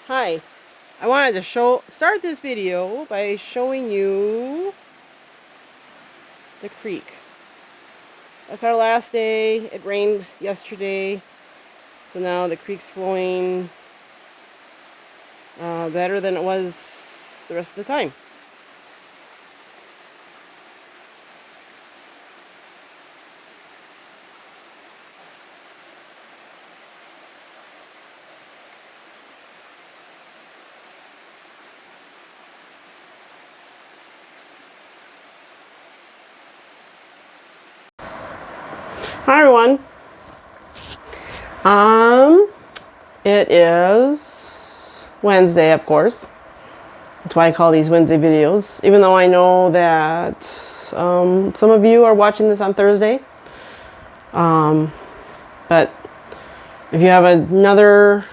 Hi, I wanted to start this video by showing you the creek. That's our last day. It rained yesterday, so now the creek's flowing better than it was the rest of the time. Hi everyone. It is Wednesday, of course. That's why I call these Wednesday videos, even though I know that some of you are watching this on Thursday. But if you have another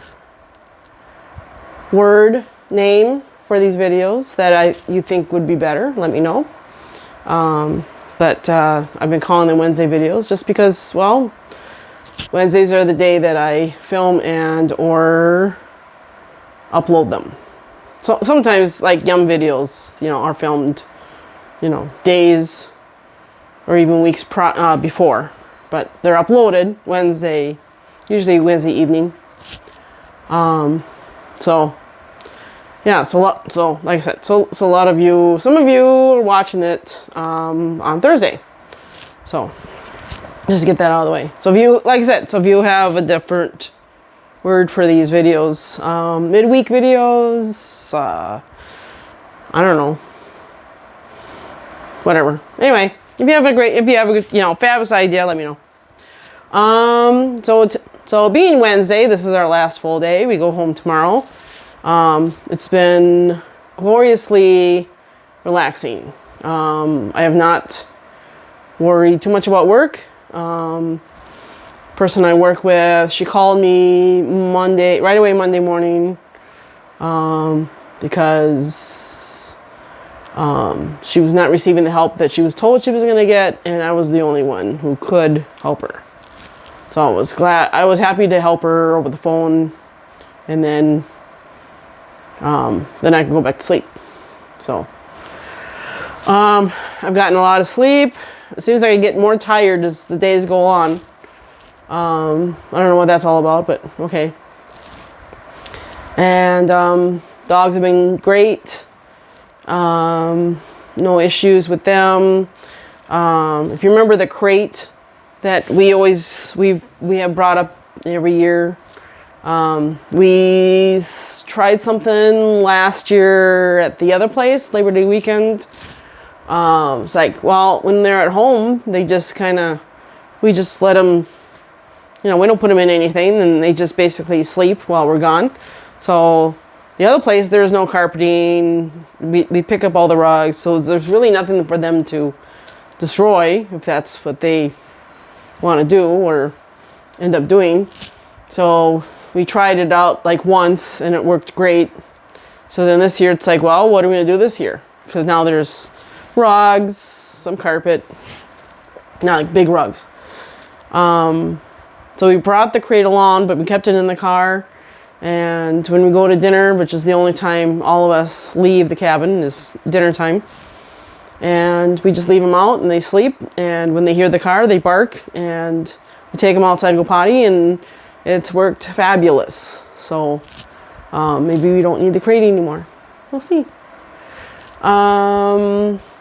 word name for these videos that you think would be better, let me know. But I've been calling them Wednesday videos just because, well, Wednesdays are the day that I film and or upload them. So sometimes like Yum videos, are filmed, days or even weeks before, but they're uploaded Wednesday, usually Wednesday evening. So yeah, so like I said, so a lot of you, some of you are watching it on Thursday. So just to get that out of the way. So if you, like I said, so if you have a different word for these videos, midweek videos, I don't know, whatever. Anyway, if you have a good, fabulous idea, let me know. So being Wednesday, this is our last full day. We go home tomorrow. It's been gloriously relaxing. I have not worried too much about work. Person I work with, she called me right away Monday morning, because she was not receiving the help that she was told she was going to get, and I was the only one who could help her. So I was happy to help her over the phone, and then I can go back to sleep. So I've gotten a lot of sleep. It seems like I get more tired as the days go on. I don't know what that's all about, but okay. And dogs have been great. No issues with them. If you remember the crate that we have brought up every year, we tried something last year at the other place, Labor Day weekend. It's like, well, when they're at home, we just let them, we don't put them in anything, and they just basically sleep while we're gone. So the other place, there's no carpeting. We pick up all the rugs, so there's really nothing for them to destroy if that's what they want to do or end up doing. So we tried it out like once and it worked great. So then this year it's like, well, what are we going to do this year? Because now there's rugs, some carpet, not like big rugs. So we brought the crate along, but we kept it in the car. And when we go to dinner, which is the only time all of us leave the cabin, is dinner time. And we just leave them out and they sleep. And when they hear the car, they bark, and we take them outside to go potty, and it's worked fabulous. So maybe we don't need the crate anymore. We'll see.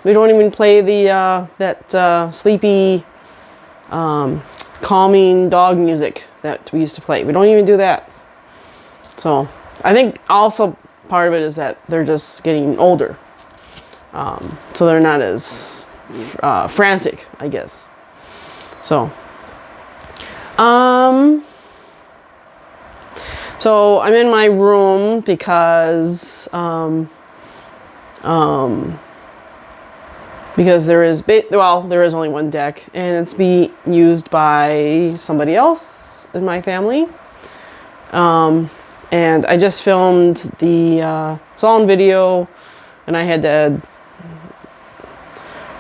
We don't even play that sleepy, calming dog music that we used to play. We don't even do that. So I think also part of it is that they're just getting older. So they're not as frantic, I guess. So so I'm in my room because there is only one deck, and it's being used by somebody else in my family. And I just filmed the song video, and I had to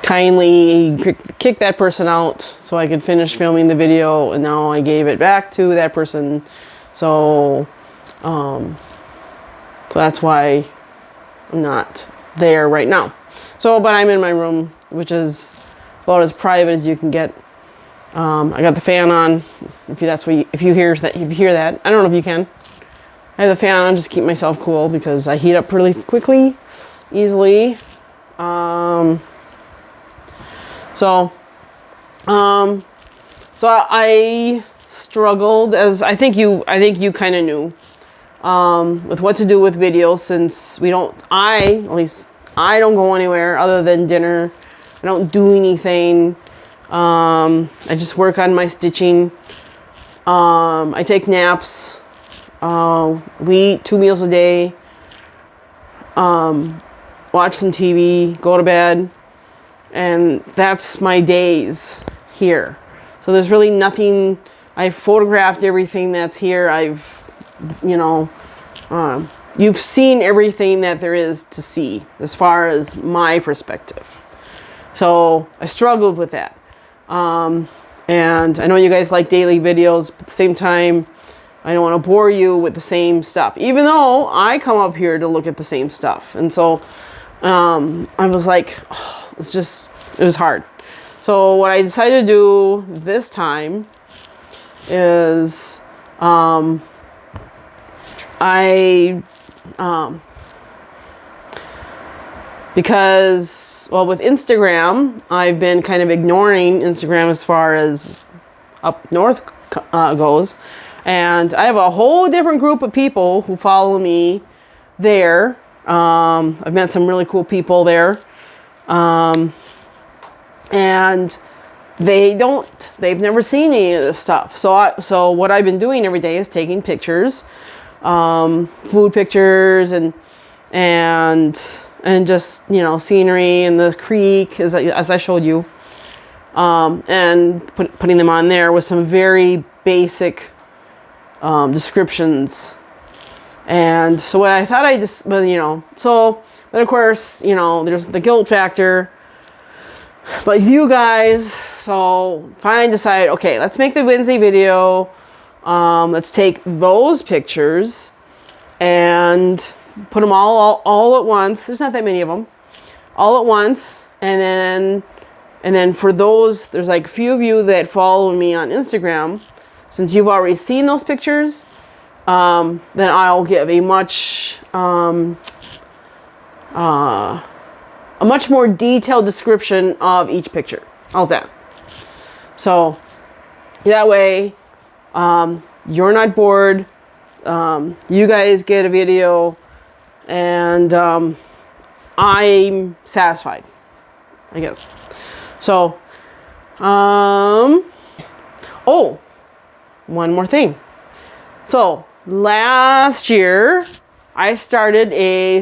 kindly kick that person out so I could finish filming the video, and now I gave it back to that person. So So that's why I'm not there right now. So, but I'm in my room, which is about as private as you can get. I got the fan on. If you hear that, I don't know if you can. I have the fan on just to keep myself cool because I heat up really quickly, easily. So I struggled, as I think you kind of knew, with what to do with videos, since at least I don't go anywhere other than dinner. I don't do anything. I just work on my stitching. I take naps. We eat 2 meals a day. Watch some TV, go to bed, and that's my days here. So there's really nothing. I photographed everything that's here. You've seen everything that there is to see as far as my perspective. So I struggled with that. And I know you guys like daily videos, but at the same time, I don't want to bore you with the same stuff, even though I come up here to look at the same stuff. And so I was like, it was hard. So what I decided to do this time is because, well, with Instagram, I've been kind of ignoring Instagram as far as up north goes. And I have a whole different group of people who follow me there. I've met some really cool people there. And they've never seen any of this stuff. So what I've been doing every day is taking pictures, food pictures and just, scenery and the creek as I showed you, and putting them on there with some very basic descriptions. And so what I thought but of course, there's the guilt factor. But you guys, so finally decided, okay, let's make the Wednesday video. Let's take those pictures and put them all at once. There's not that many of them. All at once. And then for those, there's like a few of you that follow me on Instagram. Since you've already seen those pictures, then I'll give a much more detailed description of each picture. How's that? So that way, you're not bored. You guys get a video, and I'm satisfied, I guess. So, oh, one more thing. So last year, I started a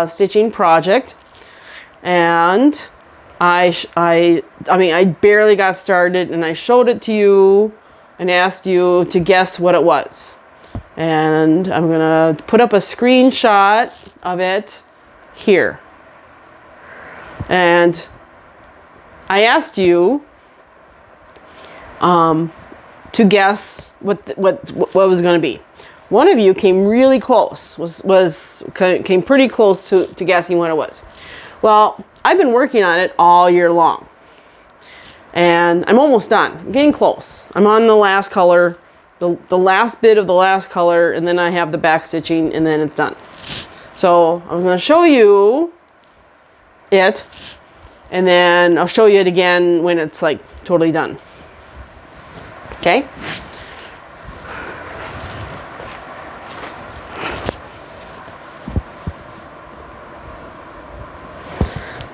stitching project, and I barely got started, and I showed it to you and asked you to guess what it was. And I'm gonna put up a screenshot of it here. And I asked you to guess what was going to be. One of you came really close. Came pretty close to guessing what it was. Well, I've been working on it all year long, and I'm almost done. I'm getting close. I'm on the last color, the last bit of the last color, and then I have the back stitching, and then it's done. So I was going to show you it, and then I'll show you it again when it's like totally done. Okay?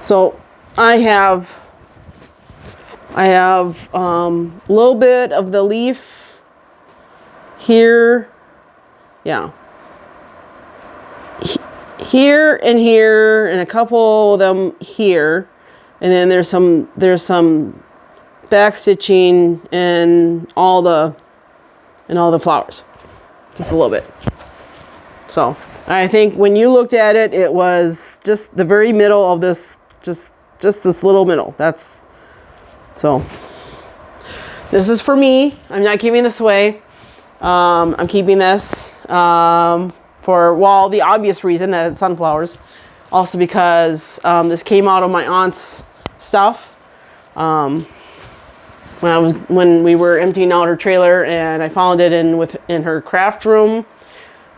So I have a little bit of the leaf here. Yeah. Here, and a couple of them here. And then there's some back stitching and all the flowers. Just a little bit. So I think when you looked at it, it was just the very middle of this, just this little middle. So this is for for well, the obvious reason that it's sunflowers. Also because this came out of my aunt's stuff. When we were emptying out her trailer, and I found it in her craft room.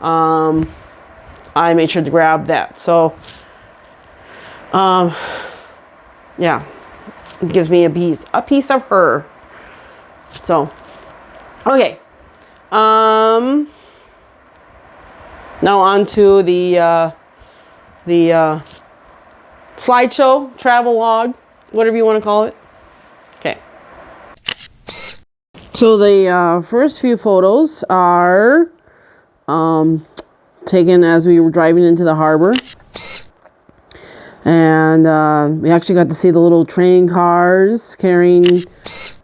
I made sure to grab that. So, yeah, it gives me a piece of her. So, okay. Now on to the slideshow, travel log, whatever you want to call it. Okay. So the first few photos are taken as we were driving into the harbor. And we actually got to see the little train cars carrying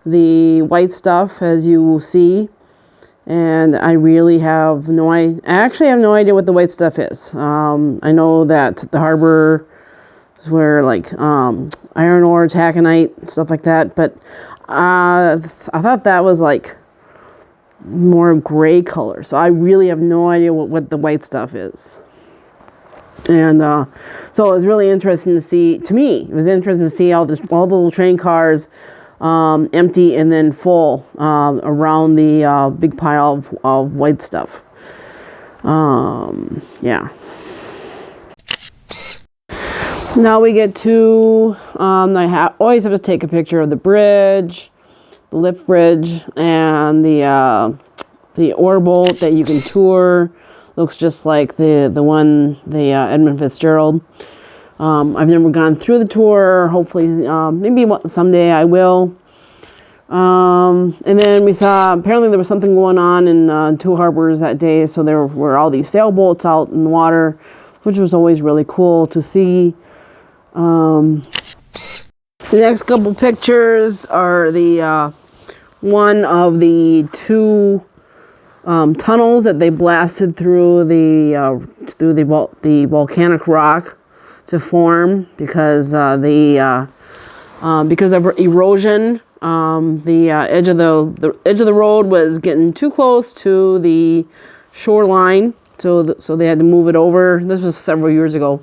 the white stuff, as you will see. And I really have I actually have no idea what the white stuff is. I know that the harbor is where like iron ore, taconite, stuff like that. But I thought that was like more gray color. So I really have no idea what the white stuff is. And so it was really interesting to see. To me, it was interesting to see all the little train cars empty and then full around the big pile of white stuff. Yeah. Now we get to, always have to take a picture of the bridge, the lift bridge, and the ore boat that you can tour. Looks just like the Edmund Fitzgerald. I've never gone through the tour. Hopefully, maybe someday I will. And then we saw, apparently there was something going on in Two Harbors that day. So there were all these sailboats out in the water, which was always really cool to see. The next couple pictures are the one of the two tunnels that they blasted through the volcanic rock to form because of erosion. The edge of the road was getting too close to the shoreline, so they had to move it over. This was several years ago,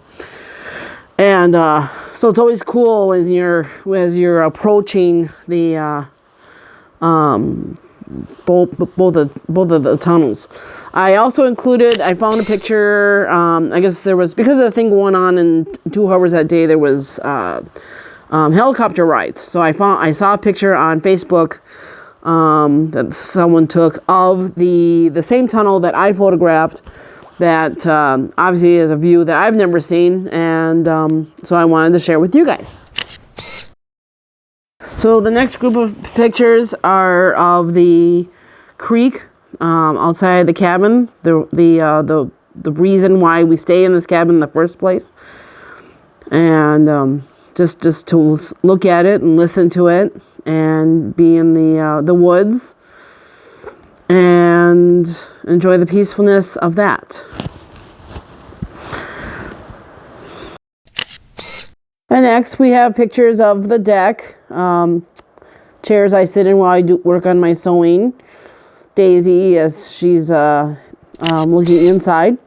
and so it's always cool as you're approaching the both of the tunnels. I also I found a picture. I guess there was, because of the thing going on in Two Harbors that day, there was helicopter rides. So I saw a picture on Facebook that someone took of the same tunnel that I photographed. That obviously is a view that I've never seen, and so I wanted to share with you guys. So the next group of pictures are of the creek outside the cabin. The reason why we stay in this cabin in the first place, and just to look at it and listen to it, and be in the woods and enjoy the peacefulness of that. And next we have pictures of the deck, chairs I sit in while I do work on my sewing. Daisy, as she's looking inside,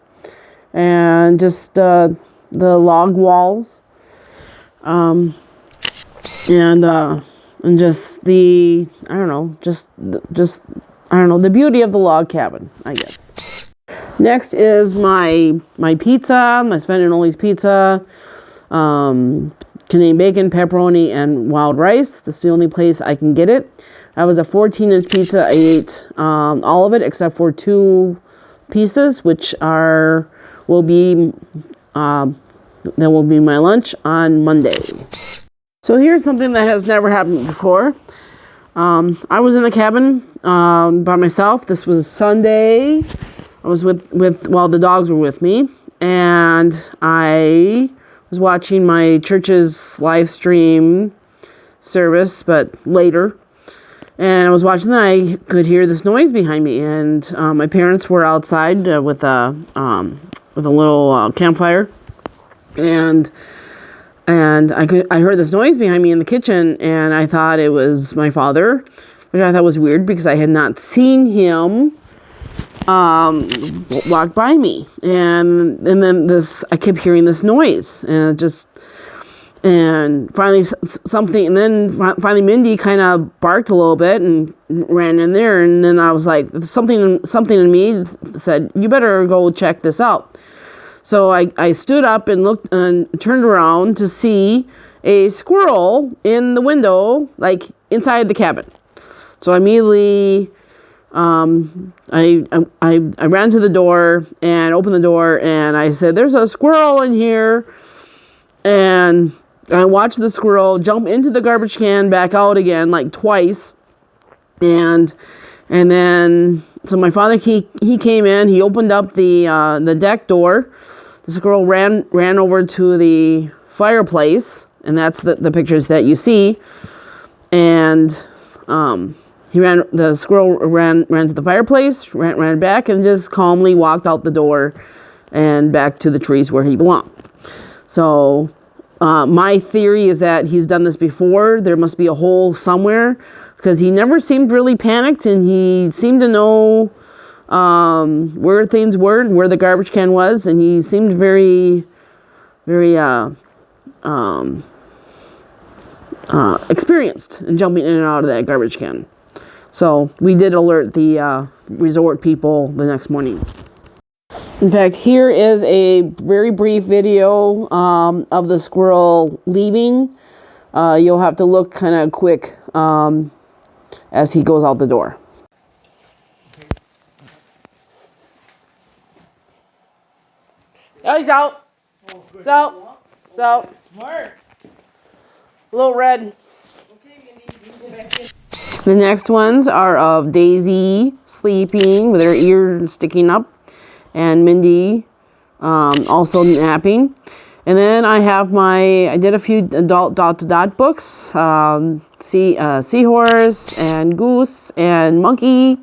and just the log walls, and just the the beauty of the log cabin, I guess. Next is my pizza, my Sven and Oli's pizza. Canadian bacon, pepperoni, and wild rice. That's the only place I can get it. That was a 14-inch pizza. I ate all of it except for 2 pieces, which will be my lunch on Monday. So here's something that has never happened before. I was in the cabin by myself. This was Sunday. I was with the dogs were with me, and I was watching my church's live stream service, but later. And I was watching that, I could hear this noise behind me, and my parents were outside with a little campfire, and I heard this noise behind me in the kitchen, and I thought it was my father, which I thought was weird because I had not seen him walked by me, and then I kept hearing this noise, and finally something, and then finally Mindy kind of barked a little bit and ran in there, and then I was like, something in me said, you better go check this out. So I stood up and looked and turned around to see a squirrel in the window, like inside the cabin. So immediately, I ran to the door and opened the door, and I said, "There's a squirrel in here." And I watched the squirrel jump into the garbage can, back out again, like twice. And then, so my father, he came in, he opened up the deck door. The squirrel ran over to the fireplace, and that's the pictures that you see. And the squirrel ran to the fireplace, ran back, and just calmly walked out the door and back to the trees where he belonged. So my theory is that he's done this before. There must be a hole somewhere, because he never seemed really panicked, and he seemed to know where things were, where the garbage can was, and he seemed very, very experienced in jumping in and out of that garbage can. So we did alert the resort people the next morning. In fact, here is a very brief video of the squirrel leaving. You'll have to look kind of quick as he goes out the door. Oh, he's out. He's out. He's out. A little red. The next ones are of Daisy sleeping with her ear sticking up, and Mindy also napping. And then I did a few adult dot-to-dot books, seahorse and goose and monkey.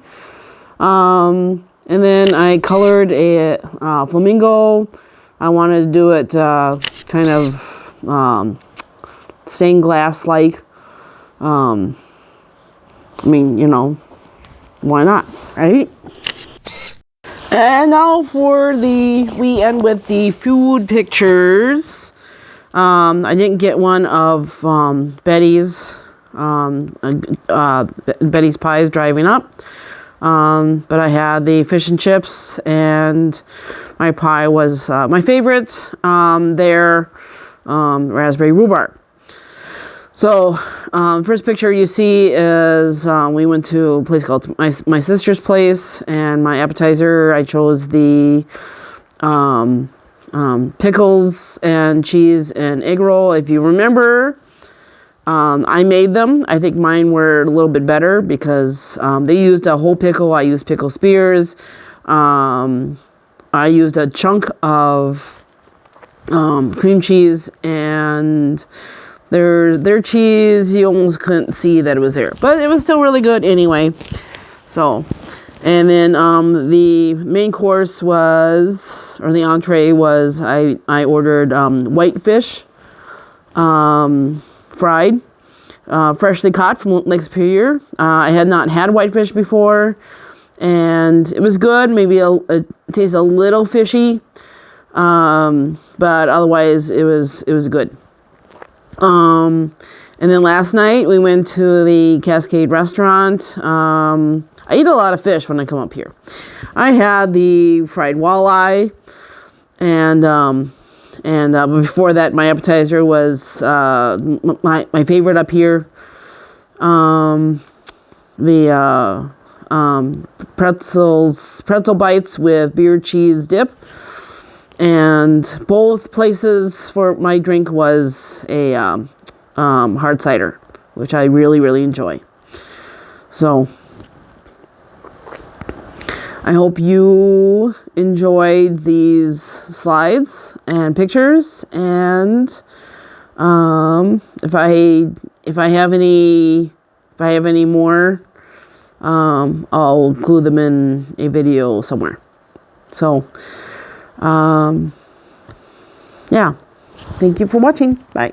And then I colored a flamingo. I wanted to do it kind of stained glass-like. I mean, you know, why not, right? And now we end with the food pictures. I didn't get one of Betty's Pies driving up. But I had the fish and chips, and my pie was my favorite, their raspberry rhubarb. So, first picture you see is we went to a place called my sister's place, and my appetizer, I chose the pickles and cheese and egg roll. If you remember, I made them. I think mine were a little bit better because they used a whole pickle. I used pickle spears. I used a chunk of cream cheese, and their cheese, you almost couldn't see that it was there, but it was still really good anyway. So, and then the main course was, or the entree was, I ordered whitefish, fried, freshly caught from Lake Superior. I had not had whitefish before, and it was good. Maybe it tastes a little fishy, but otherwise it was good. And then last night we went to the Cascade Restaurant. I eat a lot of fish when I come up here. I had the fried walleye, and before that, my appetizer was my favorite up here. The pretzel bites with beer cheese dip. And both places for my drink was a hard cider, which I really, really enjoy. So I hope you enjoyed these slides and pictures. And if I have any more, I'll include them in a video somewhere. So. Yeah. Thank you for watching. Bye.